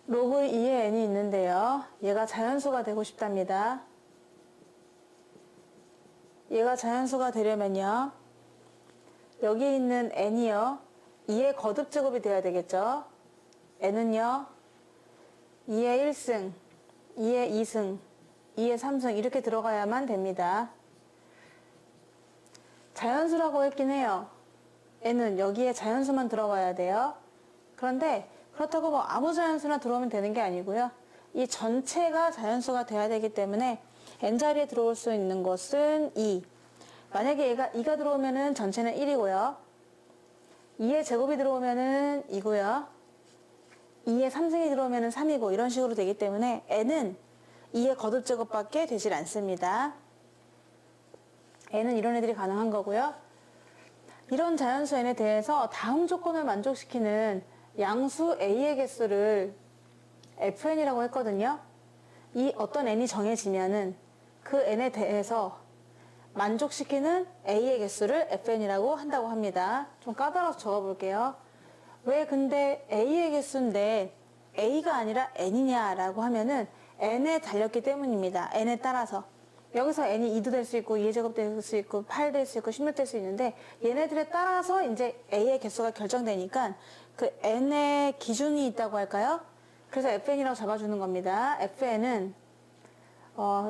로그 2의 n이 있는데요. 얘가 자연수가 되고 싶답니다. 얘가 자연수가 되려면요. 여기 있는 n이요. 2의 거듭제곱이 돼야 되겠죠. n은요. 2의 1승, 2의 2승, 2의 3승 이렇게 들어가야만 됩니다. 자연수라고 했긴 해요. n은 여기에 자연수만 들어가야 돼요. 그런데 그렇다고 뭐 아무 자연수나 들어오면 되는 게 아니고요. 이 전체가 자연수가 돼야 되기 때문에 n자리에 들어올 수 있는 것은 2. 만약에 얘가 2가 들어오면은 전체는 1이고요. 2의 제곱이 들어오면은 2고요. 2의 3승이 들어오면은 3이고 이런 식으로 되기 때문에 n은 2의 거듭제곱밖에 되질 않습니다. n은 이런 애들이 가능한 거고요. 이런 자연수 n에 대해서 다음 조건을 만족시키는 양수 a의 개수를 fn이라고 했거든요. 이 어떤 n이 정해지면은 그 n에 대해서 만족시키는 a의 개수를 fn이라고 한다고 합니다. 좀 까다로워서 적어볼게요. 왜 근데 a의 개수인데 a가 아니라 n이냐라고 하면은 n에 달렸기 때문입니다. n에 따라서. 여기서 n이 2도 될 수 있고 2의 제곱 될 수 있고 8 될 수 있고 16 될 수 있는데 얘네들에 따라서 이제 a의 개수가 결정되니까 그 n의 기준이 있다고 할까요? 그래서 fn이라고 잡아주는 겁니다. fn은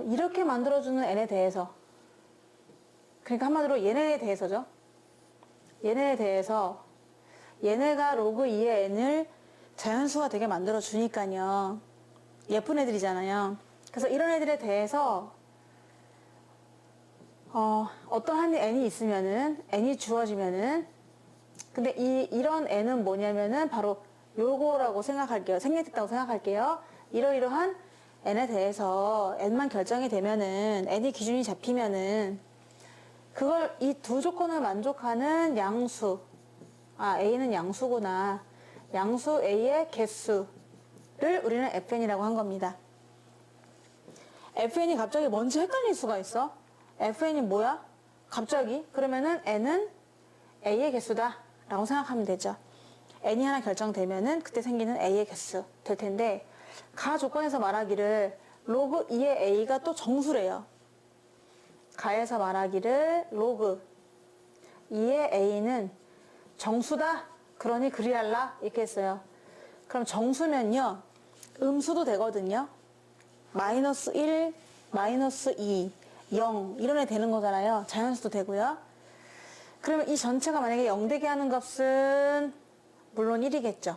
이렇게 만들어주는 n에 대해서, 그러니까 한마디로 얘네에 대해서죠. 얘네에 대해서 얘네가 로그 2의 n을 자연수가 되게 만들어주니까요. 예쁜 애들이잖아요. 그래서 이런 애들에 대해서 어떠한 n이 있으면은, n이 주어지면은, 근데 이런 n은 뭐냐면은 바로 요거라고 생각할게요. 생략됐다고 생각할게요. 이러이러한 n에 대해서 n만 결정이 되면은, n이 기준이 잡히면은, 그걸 이 두 조건을 만족하는 양수, a는 양수구나. 양수 a의 개수를 우리는 fn이라고 한 겁니다. fn이 갑자기 뭔지 헷갈릴 수가 있어. fn이 뭐야? 갑자기? 그러면은 n은 a의 개수다 라고 생각하면 되죠. n이 하나 결정되면은 그때 생기는 a의 개수 될 텐데, 가 조건에서 말하기를 로그 2의 a가 또 정수래요. 가에서 말하기를 로그 2의 a는 정수다, 그러니 그리할라 이렇게 했어요. 그럼 정수면요 음수도 되거든요. 마이너스 1, 마이너스 2, 0 이런 애 되는 거잖아요. 자연수도 되고요. 그러면 이 전체가 만약에 0 되게 하는 값은 물론 1이겠죠.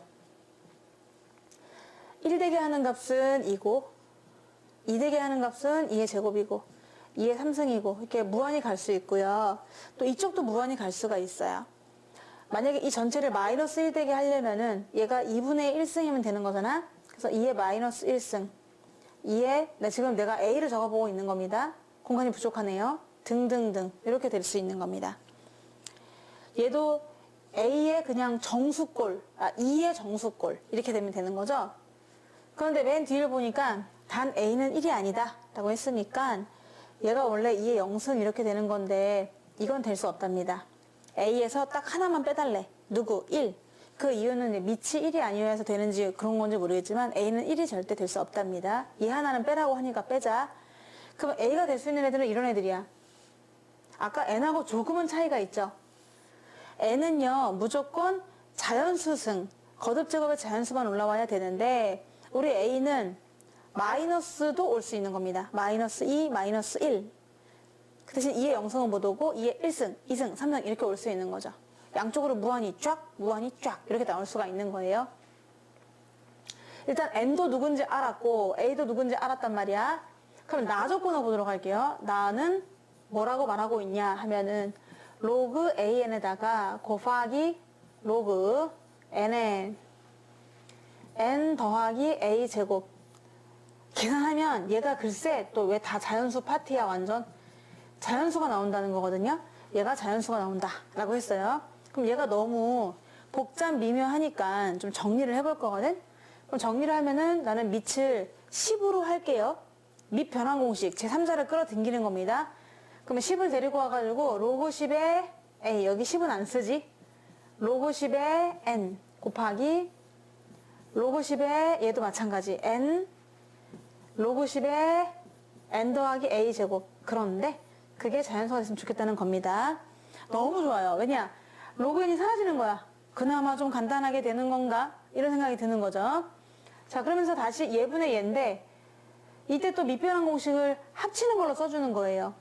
1 되게 하는 값은 2고 2 되게 하는 값은 2의 제곱이고 2의 3승이고 이렇게 무한히 갈 수 있고요. 또 이쪽도 무한히 갈 수가 있어요. 만약에 이 전체를 마이너스 1 되게 하려면은 얘가 2분의 1승이면 되는 거잖아. 그래서 2의 마이너스 1승 2의, 지금 내가 a를 적어보고 있는 겁니다. 공간이 부족하네요. 등등등 이렇게 될 수 있는 겁니다. 얘도 a의 그냥 정수꼴, 2의 정수꼴 이렇게 되면 되는 거죠. 그런데 맨 뒤를 보니까 단 a는 1이 아니다 라고 했으니까 얘가 원래 2의 0승 이렇게 되는 건데 이건 될 수 없답니다. a에서 딱 하나만 빼달래. 누구? 1. 그 이유는 밑이 1이 아니어서 되는지 그런 건지 모르겠지만 a는 1이 절대 될 수 없답니다. 이 하나는 빼라고 하니까 빼자. 그럼 a가 될 수 있는 애들은 이런 애들이야. 아까 n하고 조금은 차이가 있죠. n은요 무조건 자연수승, 거듭제곱의 자연수만 올라와야 되는데 우리 a는 마이너스도 올 수 있는 겁니다. 마이너스 2, 마이너스 1. 그 대신 2의 0승은 못 오고 2의 1승, 2승, 3승 이렇게 올 수 있는 거죠. 양쪽으로 무한히 쫙, 무한히 쫙 이렇게 나올 수가 있는 거예요. 일단 n도 누군지 알았고 a도 누군지 알았단 말이야. 그럼 나 조건을 보도록 할게요. 나는 뭐라고 말하고 있냐 하면은 로그 an에다가 곱하기 로그 nn n 더하기 a 제곱 계산하면 얘가 글쎄 또 왜 다 자연수 파티야. 완전 자연수가 나온다는 거거든요. 얘가 자연수가 나온다 라고 했어요. 그럼 얘가 너무 복잡 미묘하니까 좀 정리를 해볼 거거든. 그럼 정리를 하면은 나는 밑을 10으로 할게요. 밑 변환 공식 제3자를 끌어당기는 겁니다. 그러면 10을 데리고 와가지고 로그 10에 a, 여기 10은 안 쓰지. 로그 10에 n 곱하기 로그 10에 얘도 마찬가지. n 로그 10에 n 더하기 a 제곱. 그런데 그게 자연수가 됐으면 좋겠다는 겁니다. 너무 좋아요. 왜냐? 로그 n이 사라지는 거야. 그나마 좀 간단하게 되는 건가? 이런 생각이 드는 거죠. 자, 그러면서 다시 얘분의 얘인데 이때 또 밑변환 공식을 합치는 걸로 써주는 거예요.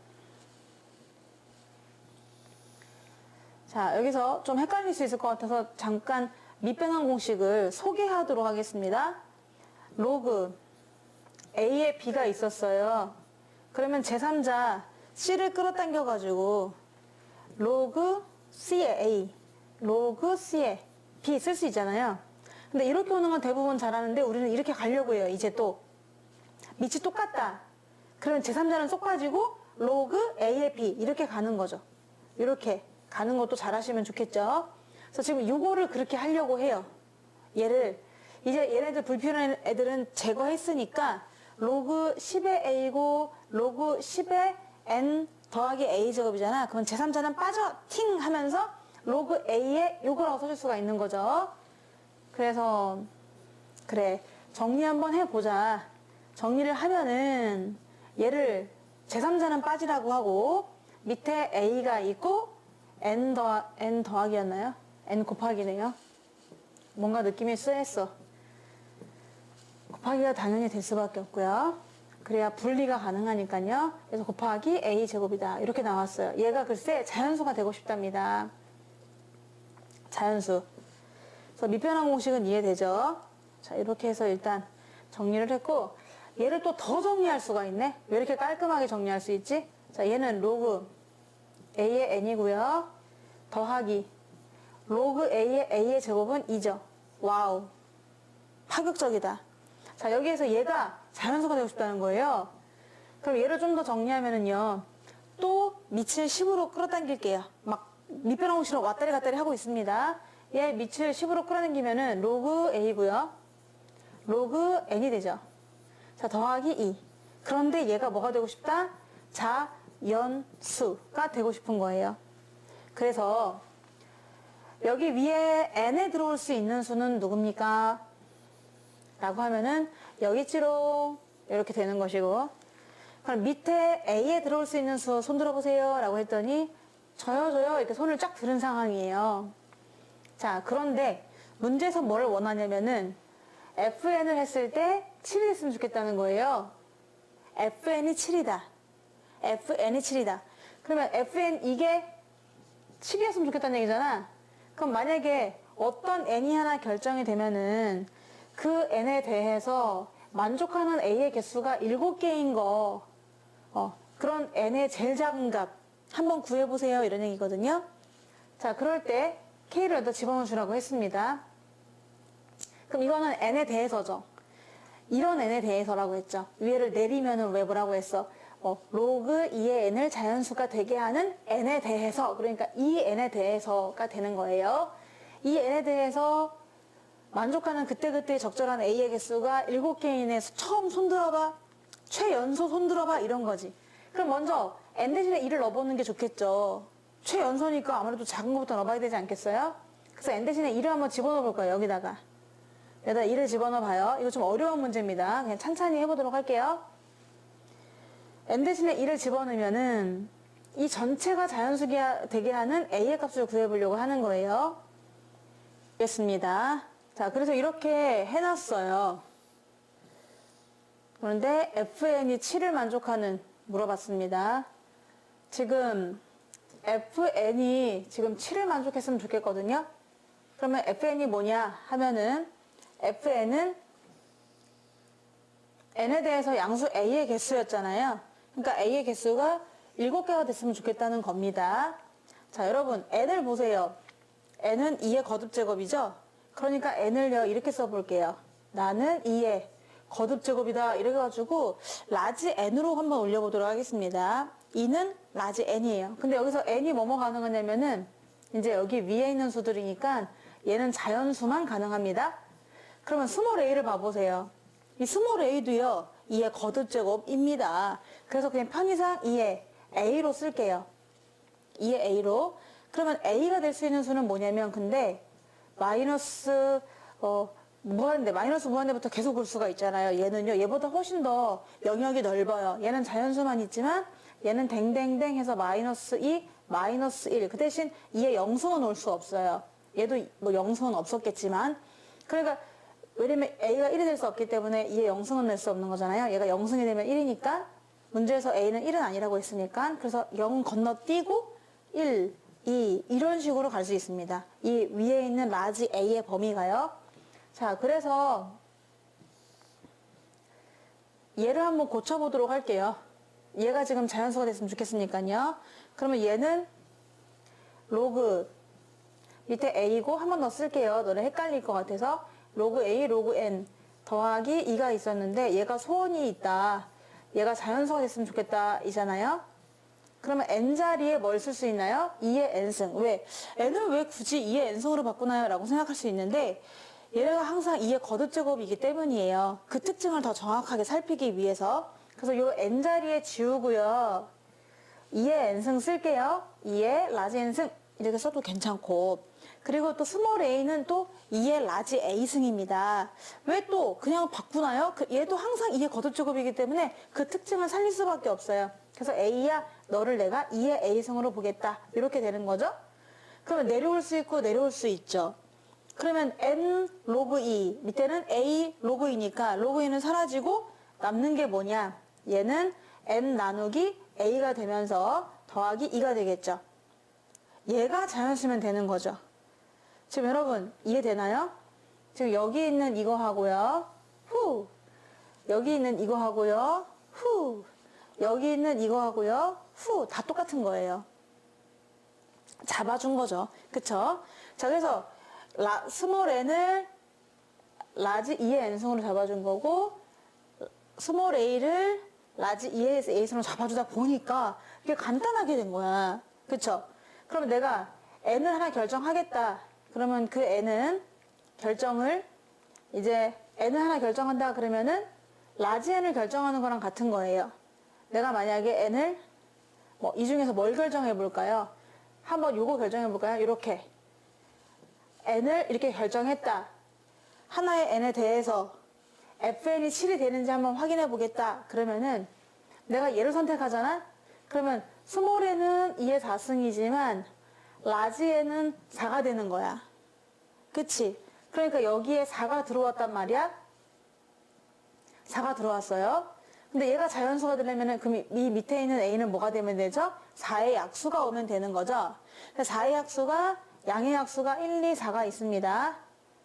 자, 여기서 좀 헷갈릴 수 있을 것 같아서 잠깐 밑변환 공식을 소개하도록 하겠습니다. 로그 A에 B가 있었어요. 그러면 제3자 C를 끌어당겨 가지고 로그 C에 A, 로그 C에 B 쓸 수 있잖아요. 근데 이렇게 오는 건 대부분 잘하는데 우리는 이렇게 가려고 해요. 이제 또 밑이 똑같다. 그러면 제3자는 쏙 빠지고 로그 A에 B 이렇게 가는 거죠. 이렇게 가는 것도 잘하시면 좋겠죠. 그래서 지금 이거를 그렇게 하려고 해요. 얘를 이제 얘네들 불필요한 애들은 제거했으니까 로그 10의 A고 로그 10의 N 더하기 A 제곱이잖아. 그럼 제3자는 빠져 팅 하면서 로그 A에 요거라고 써줄 수가 있는 거죠. 그래서 그래 정리 한번 해보자. 정리를 하면은 얘를 제3자는 빠지라고 하고 밑에 A가 있고 N 더하기였나요? N 곱하기네요. 뭔가 느낌이 쎄했어. 곱하기가 당연히 될 수밖에 없고요. 그래야 분리가 가능하니까요. 그래서 곱하기 A 제곱이다. 이렇게 나왔어요. 얘가 글쎄 자연수가 되고 싶답니다. 자연수. 그래서 밑변환 공식은 이해되죠? 자, 이렇게 해서 일단 정리를 했고 얘를 또 더 정리할 수가 있네. 왜 이렇게 깔끔하게 정리할 수 있지? 자, 얘는 로그 A의 N이고요. 더하기 로그 A의 제곱은 2죠. 와우. 파격적이다. 자, 여기에서 얘가 자연수가 되고 싶다는 거예요. 그럼 얘를 좀 더 정리하면은요. 또 밑을 10으로 끌어당길게요. 막 밑변환 공식으로 왔다리 갔다리 하고 있습니다. 얘 밑을 10으로 끌어당기면은 로그 A고요. 로그 N이 되죠. 자, 더하기 2. 그런데 얘가 뭐가 되고 싶다? 자연수가 되고 싶은 거예요. 그래서 여기 위에 n에 들어올 수 있는 수는 누굽니까? 라고 하면은 여기 있지롱 이렇게 되는 것이고 그럼 밑에 a에 들어올 수 있는 수 손 들어보세요 라고 했더니 저요 이렇게 손을 쫙 들은 상황이에요. 자, 그런데 문제에서 뭐를 원하냐면은 fn을 했을 때 7이 됐으면 좋겠다는 거예요. fn이 7이다. fn이 7이다. 그러면 fn 이게 7이었으면 좋겠다는 얘기잖아. 그럼 만약에 어떤 n이 하나 결정이 되면은 그 n에 대해서 만족하는 a의 개수가 7개인 거, 그런 n의 제일 작은 값 한번 구해보세요. 이런 얘기거든요. 자, 그럴 때 k를 여기다 집어넣어 주라고 했습니다. 그럼 이거는 n에 대해서죠. 이런 n에 대해서라고 했죠. 위에를 내리면은 왜 뭐라고 했어? 로그 2의 n을 자연수가 되게 하는 n에 대해서, 그러니까 이 n에 대해서가 되는 거예요. 이 n에 대해서 만족하는 그때그때 적절한 a의 개수가 7개인에 처음 손들어봐, 최연소 손들어봐 이런 거지. 그럼 먼저 n 대신에 2를 넣어보는 게 좋겠죠. 최연소니까 아무래도 작은 것부터 넣어봐야 되지 않겠어요? 그래서 n 대신에 2를 한번 집어넣어 볼 거예요. 여기다가 2를 집어넣어 봐요. 이거 좀 어려운 문제입니다. 그냥 찬찬히 해보도록 할게요. n 대신에 2를 집어넣으면은 이 전체가 자연수가 되게 하는 a의 값을 구해보려고 하는 거예요. 알겠습니다. 자, 그래서 이렇게 해놨어요. 그런데 fn이 7을 만족하는 물어봤습니다. 지금 fn이 지금 7을 만족했으면 좋겠거든요. 그러면 fn이 뭐냐 하면은 fn은 n에 대해서 양수 a의 개수였잖아요. 그러니까 a의 개수가 7개가 됐으면 좋겠다는 겁니다. 자, 여러분 n을 보세요. n은 2의 거듭제곱이죠. 그러니까 n을요 이렇게 써볼게요. 나는 2의 거듭제곱이다 이렇게 해가지고 라지 n으로 한번 올려보도록 하겠습니다. 2는 라지 n이에요. 근데 여기서 n이 뭐뭐 가능하냐면은 이제 여기 위에 있는 수들이니까 얘는 자연수만 가능합니다. 그러면 스몰 a를 봐보세요. 이 스몰 a도요 2의 거듭제곱입니다. 그래서 그냥 편의상 2의 a로 쓸게요. 2의 a로. 그러면 a가 될 수 있는 수는 뭐냐면 근데 마이너스 무한대, 마이너스 무한대부터 계속 볼 수가 있잖아요. 얘는요, 얘보다 훨씬 더 영역이 넓어요. 얘는 자연수만 있지만 얘는 댕댕댕 해서 마이너스 2, 마이너스 1. 그 대신 2에 영승은 올 수 없어요. 얘도 뭐 영승은 없었겠지만. 그러니까 왜냐면 A가 1이 될 수 없기 때문에 2에 영승은 낼 수 없는 거잖아요. 얘가 영승이 되면 1이니까 문제에서 A는 1은 아니라고 했으니까 그래서 0 건너뛰고 1, 2 이런 식으로 갈 수 있습니다. 이 위에 있는 라지 A의 범위가요. 자, 그래서 얘를 한번 고쳐보도록 할게요. 얘가 지금 자연수가 됐으면 좋겠으니까요. 그러면 얘는 로그 밑에 A고 한 번 더 쓸게요. 너네 헷갈릴 것 같아서 로그 A, 로그 N 더하기 2가 있었는데 얘가 소원이 있다. 얘가 자연수가 됐으면 좋겠다 이잖아요. 그러면 N자리에 뭘 쓸 수 있나요? 2의 N승. 왜? N을 왜 굳이 2의 N승으로 바꾸나요? 라고 생각할 수 있는데 얘가 항상 2의 거듭제곱이기 때문이에요. 그 특징을 더 정확하게 살피기 위해서. 그래서 요 N자리에 지우고요. 2의 N승 쓸게요. 2의 라지 N승 이렇게 써도 괜찮고 그리고 또 스몰 a는 또 2의 라지 a승입니다. 왜 또 그냥 바꾸나요? 얘도 항상 2의 거듭제곱이기 때문에 그 특징을 살릴 수밖에 없어요. 그래서 a야 너를 내가 2의 a승으로 보겠다. 이렇게 되는 거죠. 그러면 내려올 수 있고 내려올 수 있죠. 그러면 n 로그 2 밑에는 a 로그 2니까 로그 2는 사라지고 남는 게 뭐냐? 얘는 n 나누기 a가 되면서 더하기 2가 되겠죠. 얘가 자연수면 되는 거죠. 지금 여러분 이해되나요? 지금 여기 있는 이거 하고요. 후. 여기 있는 이거 하고요. 후. 여기 있는 이거 하고요. 후. 다 똑같은 거예요. 잡아준 거죠. 그쵸? 자, 그래서 스몰 n을 라지 2의 n승으로 잡아준 거고 스몰 a를 라지 2의 a승으로 잡아주다 보니까 이게 간단하게 된 거야. 그쵸? 그러면 내가 n을 하나 결정하겠다. 그러면 그 n은 결정을 이제 n을 하나 결정한다 그러면은 라지 n을 결정하는 거랑 같은 거예요. 내가 만약에 n을 뭐 이 중에서 뭘 결정해 볼까요? 한번 요거 결정해 볼까요? 이렇게 n을 이렇게 결정했다. 하나의 n에 대해서 fn이 7이 되는지 한번 확인해 보겠다. 그러면은 내가 얘를 선택하잖아. 그러면 스몰 n은 2의 4승이지만 라지 n은 4가 되는 거야. 그치? 그러니까 여기에 4가 들어왔단 말이야. 4가 들어왔어요. 근데 얘가 자연수가 되려면은 그럼 이 밑에 있는 a는 뭐가 되면 되죠? 4의 약수가 오면 되는 거죠. 4의 약수가 양의 약수가 1, 2, 4가 있습니다.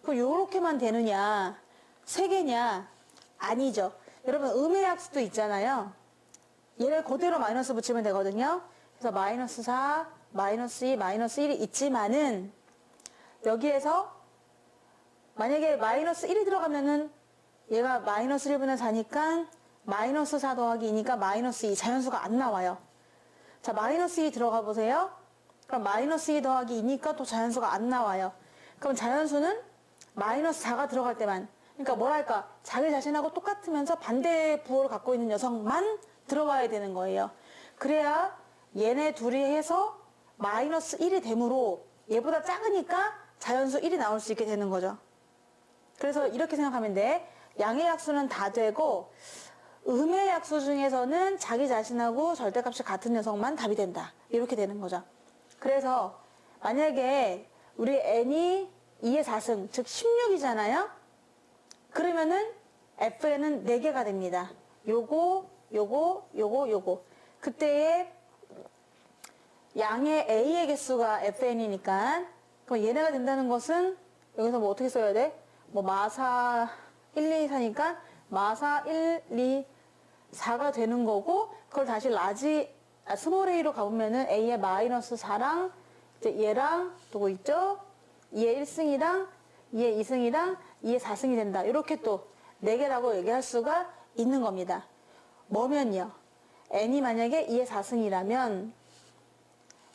그럼 요렇게만 되느냐? 3개냐? 아니죠. 여러분 음의 약수도 있잖아요. 얘를 그대로 마이너스 붙이면 되거든요. 그래서 마이너스 4, 마이너스 2, 마이너스 1이 있지만은 여기에서 만약에 마이너스 1이 들어가면은 얘가 마이너스 1분의 4니까 마이너스 4 더하기 2니까 마이너스 2 자연수가 안 나와요. 자, 마이너스 2 들어가 보세요. 그럼 마이너스 2 더하기 2니까 또 자연수가 안 나와요. 그럼 자연수는 마이너스 4가 들어갈 때만 그러니까 뭐랄까 자기 자신하고 똑같으면서 반대 부호를 갖고 있는 녀석만 들어와야 되는 거예요. 그래야 얘네 둘이 해서 마이너스 1이 되므로 얘보다 작으니까 자연수 1이 나올 수 있게 되는 거죠. 그래서 이렇게 생각하면 돼. 양의 약수는 다 되고 음의 약수 중에서는 자기 자신하고 절대값이 같은 녀석만 답이 된다. 이렇게 되는 거죠. 그래서 만약에 우리 n이 2의 4승 즉 16이잖아요. 그러면은 fn은 4개가 됩니다. 요거 그때의 양의 a의 개수가 fn이니까 그럼 얘네가 된다는 것은 여기서 뭐 어떻게 써야 돼? 뭐 마사 1, 2, 4니까 마사 1, 2, 4가 되는 거고 그걸 다시 스몰 a로 가보면은 a의 마이너스 4랑 이제 얘랑 누구 있죠? 2의 1승이랑 2의 2승이랑 2의 4승이 된다. 이렇게 또 4개라고 얘기할 수가 있는 겁니다. 뭐면요? n이 만약에 2의 4승이라면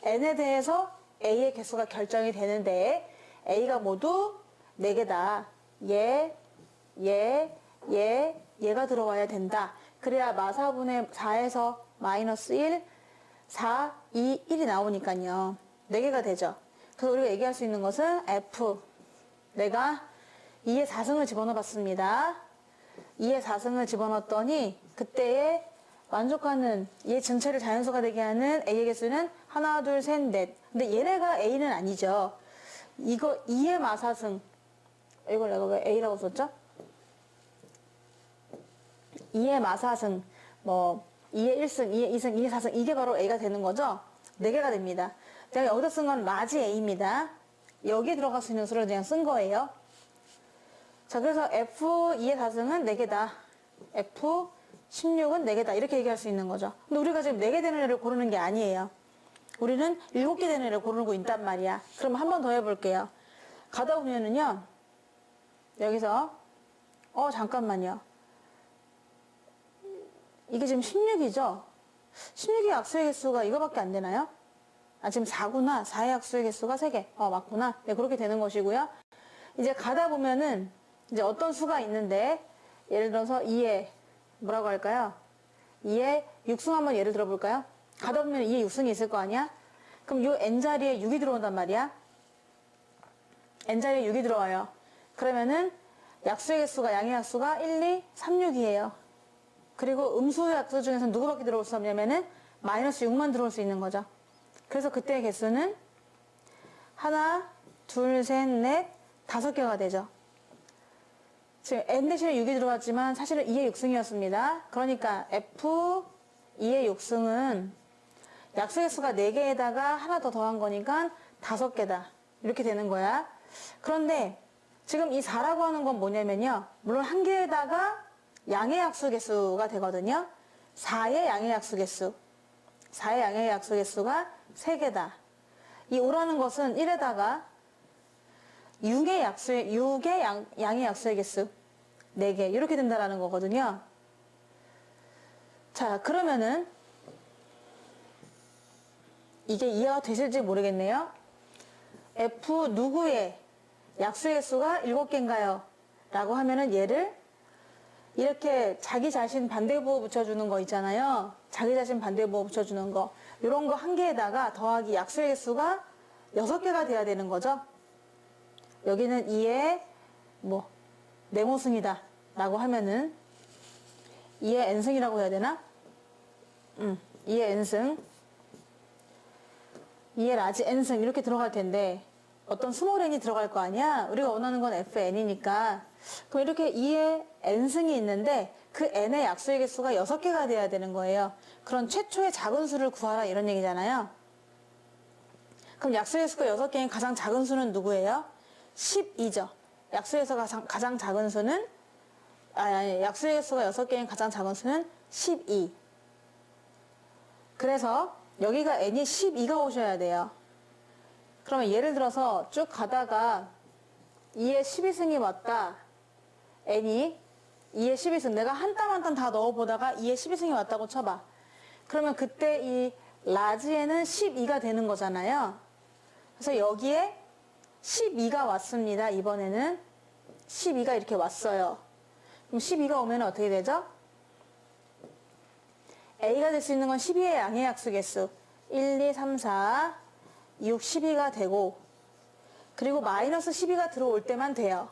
n에 대해서 a의 개수가 결정이 되는데 a가 모두 4개다. 얘가 들어와야 된다. 그래야 마사분의 4에서 마이너스 1, 4, 2, 1이 나오니까요. 4개가 되죠. 그래서 우리가 얘기할 수 있는 것은 F. 내가 2의 4승을 집어넣어 봤습니다. 2의 4승을 집어넣었더니 그때의 만족하는 얘 전체를 자연수가 되게 하는 A의 개수는 하나, 둘, 셋, 넷. 근데 얘네가 A는 아니죠. 이거 2의 마사승. 이걸 내가 왜 A라고 썼죠? 2의 마사승, 뭐 2의 1승, 2의 2승, 2의 4승 이게 바로 A가 되는 거죠. 4개가 됩니다. 제가 여기다 쓴 건 라지 A입니다. 여기에 들어갈 수 있는 수를 그냥 쓴 거예요. 자, 그래서 F 2의 4승은 4개다. F 16은 4개다. 이렇게 얘기할 수 있는 거죠. 근데 우리가 지금 4개 되는 애를 고르는 게 아니에요. 우리는 7개 되는 애를 고르고 있단 말이야. 그럼 한 번 더 해볼게요. 가다 보면은요, 여기서, 잠깐만요. 이게 지금 16이죠? 16의 약수의 개수가 이거밖에 안 되나요? 지금 4구나. 4의 약수의 개수가 3개. 맞구나. 네, 그렇게 되는 것이고요. 이제 가다 보면은, 이제 어떤 수가 있는데, 예를 들어서 2의, 뭐라고 할까요? 2의 6승 한번 예를 들어볼까요? 가다 보면 2의 6승이 있을 거 아니야? 그럼 요 n자리에 6이 들어온단 말이야. n자리에 6이 들어와요. 그러면은, 약수의 개수가, 양의 약수가 1, 2, 3, 6이에요. 그리고 음수의 약수 중에서는 누구밖에 들어올 수 없냐면은 마이너스 6만 들어올 수 있는 거죠. 그래서 그때의 개수는 하나, 둘, 셋, 넷, 5개가 되죠. 지금 n 대신에 6이 들어왔지만 사실은 2의 6승이었습니다. 그러니까 F 2의 6승은 약수의 수가 4개에다가 하나 더 더한 거니까 5개다. 이렇게 되는 거야. 그런데 지금 이 4라고 하는 건 뭐냐면요. 물론 한 개에다가 양의 약수 개수가 되거든요. 4의 양의 약수 개수. 4의 양의 약수 개수가 3개다. 이 5라는 것은 1에다가 6의 양의 약수의 개수 4개. 이렇게 된다라는 거거든요. 자, 그러면은 이게 이해가 되실지 모르겠네요. F 누구의 약수의 개수가 7개인가요? 라고 하면은 얘를 이렇게 자기 자신 반대부호 붙여주는 거 있잖아요. 자기 자신 반대부호 붙여주는 거. 이런 거 한 개에다가 더하기 약수의 개수가 6개가 돼야 되는 거죠. 여기는 2의 네모승이다. 라고 하면은 2의 n승이라고 해야 되나? 2의 n승. 2의 라지 n승 이렇게 들어갈 텐데 어떤 스몰 n이 들어갈 거 아니야? 우리가 원하는 건 fn이니까. 그럼 이렇게 2의 n승이 있는데 그 n의 약수의 개수가 6개가 돼야 되는 거예요. 그런 최초의 작은 수를 구하라 이런 얘기잖아요. 그럼 약수의 개수가 6개인 가장 작은 수는 누구예요? 12죠. 약수에서 가장 작은 수는 약수의 개수가 6개인 가장 작은 수는 12. 그래서 여기가 n이 12가 오셔야 돼요. 그러면 예를 들어서 쭉 가다가 2의 12승이 왔다. n이 2의 12승. 내가 한 땀 한 땀 다 넣어보다가 2의 12승이 왔다고 쳐봐. 그러면 그때 이 라지에는 12가 되는 거잖아요. 그래서 여기에 12가 왔습니다. 이번에는 12가 이렇게 왔어요. 그럼 12가 오면 어떻게 되죠? A가 될 수 있는 건 12의 양의 약수 개수. 1, 2, 3, 4, 6, 12가 되고 그리고 마이너스 12가 들어올 때만 돼요.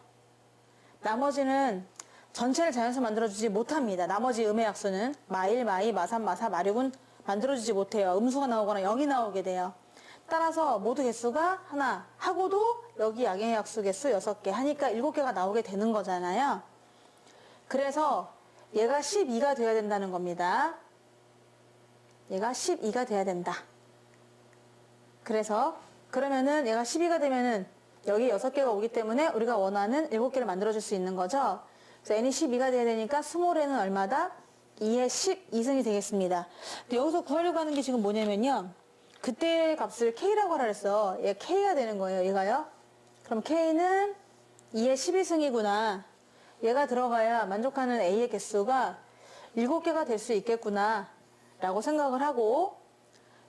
나머지는 전체를 자연수 만들어주지 못합니다. 나머지 음의 약수는 마1, 마2, 마3, 마4, 마6은 만들어주지 못해요. 음수가 나오거나 0이 나오게 돼요. 따라서 모두 개수가 하나 하고도 여기 양의 약수 개수 6개 하니까 7개가 나오게 되는 거잖아요. 그래서 얘가 12가 돼야 된다는 겁니다. 얘가 12가 돼야 된다. 그래서 그러면은 얘가 12가 되면은 여기 6개가 오기 때문에 우리가 원하는 7개를 만들어줄 수 있는 거죠. 그래서 n이 12가 돼야 되니까 스몰 n은 얼마다? 2의 12승이 되겠습니다. 근데 여기서 구하려고 하는 게 지금 뭐냐면요. 그때 값을 k라고 하라 그랬어. 얘 k가 되는 거예요. 얘가요. 그럼 k는 2의 12승이구나. 얘가 들어가야 만족하는 a의 개수가 7개가 될 수 있겠구나. 라고 생각을 하고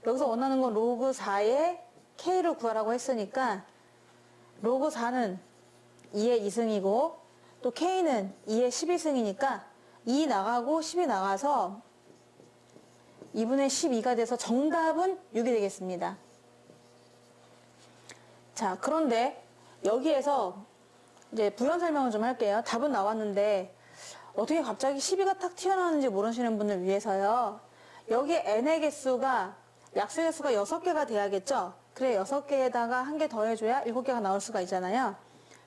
여기서 원하는 건 로그 4의 k를 구하라고 했으니까 로그 4는 2의 2승이고 또 k는 2의 12승이니까 2 나가고 10이 나가서 2분의 12가 돼서 정답은 6이 되겠습니다. 자, 그런데 여기에서 이제 부연 설명을 좀 할게요. 답은 나왔는데 어떻게 갑자기 12가 탁 튀어나오는지 모르시는 분을 위해서요. 여기 n의 개수가 약수의 개수가 6개가 돼야겠죠? 그래 6개에다가 한 개 더해줘야 7개가 나올 수가 있잖아요.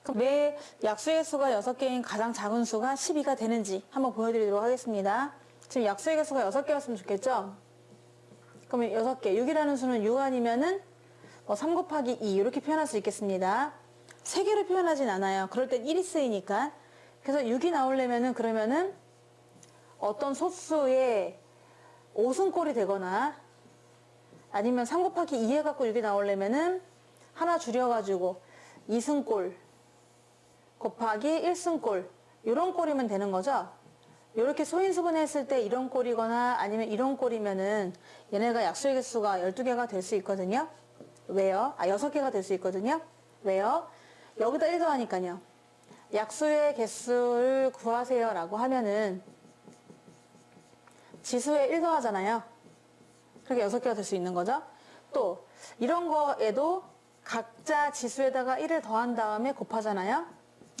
그럼 왜 약수의 개수가 6개인 가장 작은 수가 12가 되는지 한번 보여드리도록 하겠습니다. 지금 약수의 개수가 6개였으면 좋겠죠? 그러면 6개, 6이라는 수는 6 아니면은 3 곱하기 2 이렇게 표현할 수 있겠습니다. 3개로 표현하진 않아요. 그럴 땐 1이 쓰이니까. 그래서 6이 나오려면은 그러면은 어떤 소수의 5승꼴이 되거나 아니면 3 곱하기 2 해갖고 6이 나오려면은 하나 줄여가지고 2승꼴 곱하기 1승꼴 이런 꼴이면 되는 거죠. 이렇게 소인수분했을 때 이런 꼴이거나 아니면 이런 꼴이면은 얘네가 약수의 개수가 12개가 될 수 있거든요. 왜요? 6개가 될 수 있거든요. 왜요? 여기다 1 더하니까요. 약수의 개수를 구하세요 라고 하면은 지수에 1 더하잖아요. 그렇게 6개가 될 수 있는 거죠. 또 이런 거에도 각자 지수에다가 1을 더한 다음에 곱하잖아요.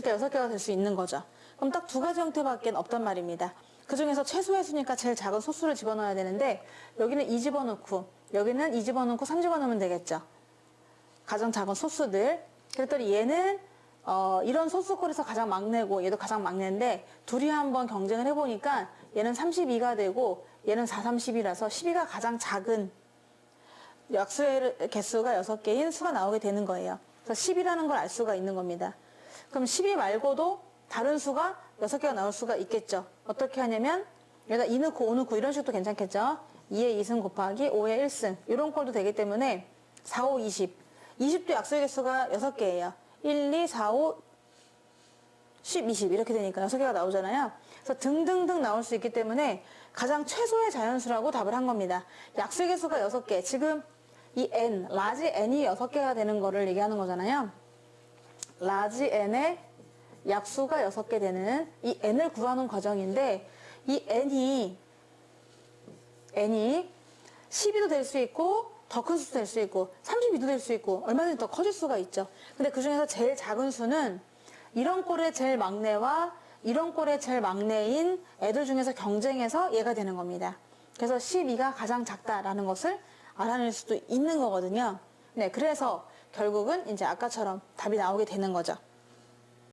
그러니까 6개가 될 수 있는 거죠. 그럼 딱 두 가지 형태밖에 없단 말입니다. 그 중에서 최소의 수니까 제일 작은 소수를 집어넣어야 되는데 여기는 2 집어넣고 여기는 2 집어넣고 3 집어넣으면 되겠죠. 가장 작은 소수들. 그랬더니 얘는 이런 소수꼴에서 가장 막내고 얘도 가장 막내인데 둘이 한번 경쟁을 해보니까 얘는 32가 되고 얘는 4, 30이라서 12가 가장 작은 약수의 개수가 6개인 수가 나오게 되는 거예요. 그래서 10이라는 걸 알 수가 있는 겁니다. 그럼 12 말고도 다른 수가 6개가 나올 수가 있겠죠. 어떻게 하냐면 여기다 2 넣고 5 넣고 이런 식도 괜찮겠죠. 2의 2승 곱하기 5의 1승 이런 꼴도 되기 때문에 4, 5, 20 20도 약수의 개수가 6개예요. 1, 2, 4, 5, 10, 20 이렇게 되니까 6개가 나오잖아요. 그래서 등등등 나올 수 있기 때문에 가장 최소의 자연수라고 답을 한 겁니다. 약수의 개수가 6개. 지금 이 n, 라지 n이 6개가 되는 거를 얘기하는 거잖아요. 라지 n의 약수가 6개 되는 이 n을 구하는 과정인데 이 n이 12도 될 수 있고 더 큰 수도 될 수 있고 32도 될 수 있고 얼마든지 더 커질 수가 있죠. 근데 그 중에서 제일 작은 수는 이런 꼴의 제일 막내와 이런 꼴의 제일 막내인 애들 중에서 경쟁해서 얘가 되는 겁니다. 그래서 12가 가장 작다라는 것을 알아낼 수도 있는 거거든요. 네, 그래서 결국은 이제 아까처럼 답이 나오게 되는 거죠.